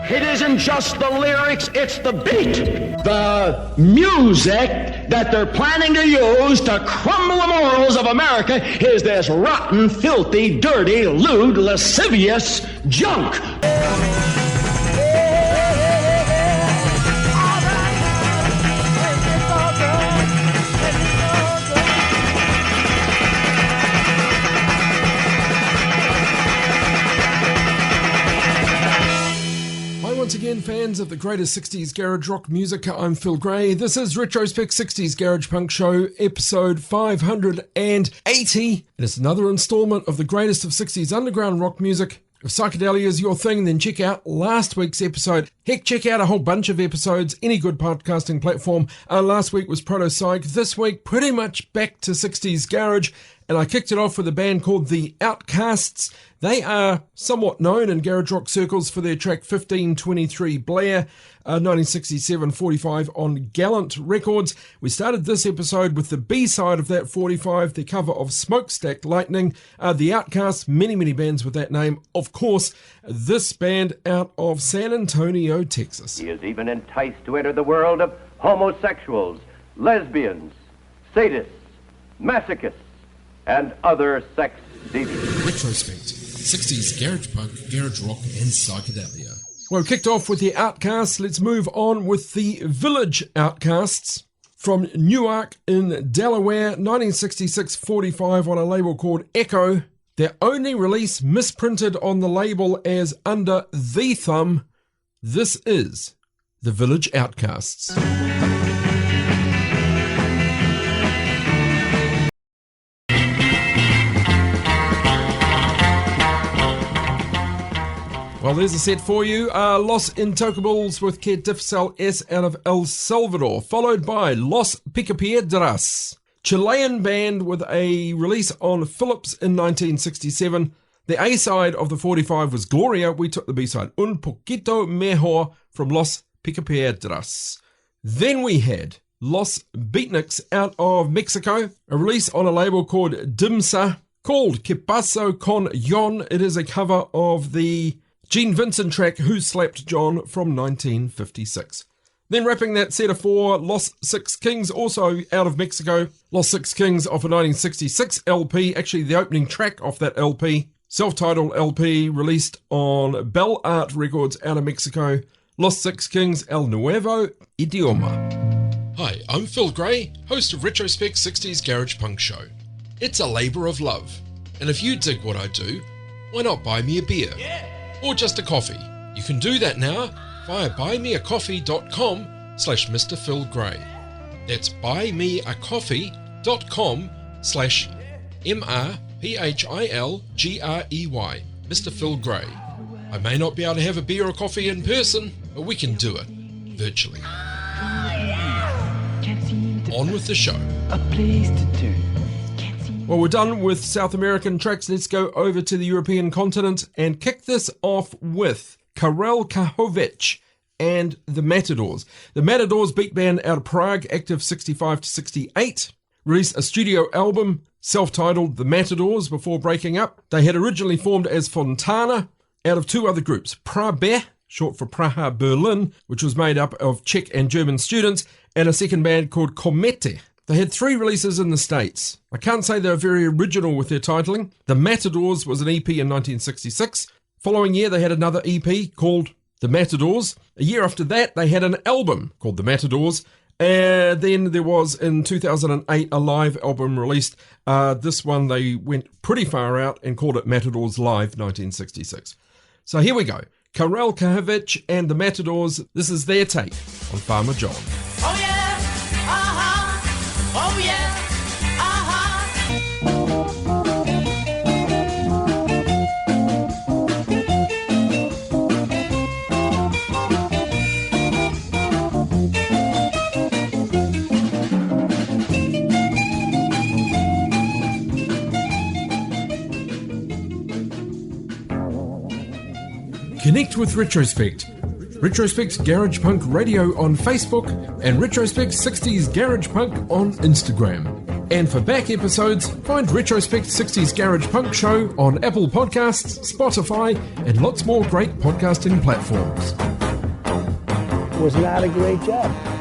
It isn't just the lyrics, it's the beat. The music that they're planning to use to crumble the morals of America is this rotten, filthy, dirty, lewd, lascivious junk. Once again, fans of the greatest 60s garage rock music, I'm Phil Gray. This is Retrospect 60s Garage Punk Show, episode 580. And it's another installment of the greatest of 60s underground rock music. If psychedelia is your thing, then check out last week's episode. Heck, check out a whole bunch of episodes, any good podcasting platform. Last week was proto-psych. This week, pretty much back to 60s garage. And I kicked it off with a band called The Outcasts. They are somewhat known in garage rock circles for their track 1523 Blair, 1967-45 on Gallant Records. We started this episode with the B-side of that 45, the cover of Smokestack Lightning. The Outcasts, many bands with that name. Of course, this band out of San Antonio, Texas. He is even enticed to enter the world of homosexuals, lesbians, sadists, masochists, and other sex deviants. Retrospect, 60s garage punk, garage rock, and psychedelia. Well, kicked off with the Outcasts. Let's move on with the Village Outcasts from Newark in Delaware, 1966-45 on a label called Echo. Their only release misprinted on the label as Under the Thumb. This is the Village Outcasts. Well, there's a set for you. Los Intocables with Que Difícil Es out of El Salvador, followed by Los Picapiedras, Chilean band with a release on Philips in 1967. The A-side of the 45 was Gloria. We took the B-side, Un Poquito Mejor, from Los Picapiedras. Then we had Los Beatniks out of Mexico, a release on a label called Dimsa, called Que Paso Con Yon. It is a cover of the Gene Vincent track Who Slapped John from 1956. Then wrapping that set of four, Los Six Kings, also out of Mexico. Los Six Kings off a 1966 LP, actually the opening track off that LP. Self-titled LP released on Bell Art Records out of Mexico. Los Six Kings, El Nuevo Idioma. Hi, I'm Phil Gray, host of Retrospect 60s Garage Punk Show. It's a labour of love, and if you dig what I do, why not buy me a beer? Yeah. Or just a coffee. You can do that now via buymeacoffee.com/Mr. Phil Gray. That's buymeacoffee.com/MrPhilGrey, Mr. Phil Gray. I may not be able to have a beer or coffee in person, but we can do it virtually. On with the show. A place to turn. Well, we're done with South American tracks. Let's go over to the European continent and kick this off with Karel Kahovic and the Matadors. The Matadors beat band out of Prague, active 65 to 68, released a studio album self-titled The Matadors before breaking up. They had originally formed as Fontana out of two other groups, Prabe, short for Praha Berlin, which was made up of Czech and German students, and a second band called Komete. They had three releases in the States. I can't say they were very original with their titling. The Matadors was an EP in 1966. Following year, they had another EP called The Matadors. A year after that, they had an album called The Matadors. And then there was, in 2008, a live album released. This one, they went pretty far out and called it Matadors Live 1966. So here we go. Karel Kahovic and the Matadors. This is their take on Farmer John. Oh yeah! Oh yeah, Connect with Retrospect. Retrospect Garage Punk Radio on Facebook and Retrospect 60s Garage Punk on Instagram. And for back episodes, find Retrospect 60s Garage Punk Show on Apple Podcasts, Spotify, and lots more great podcasting platforms. was not a great job.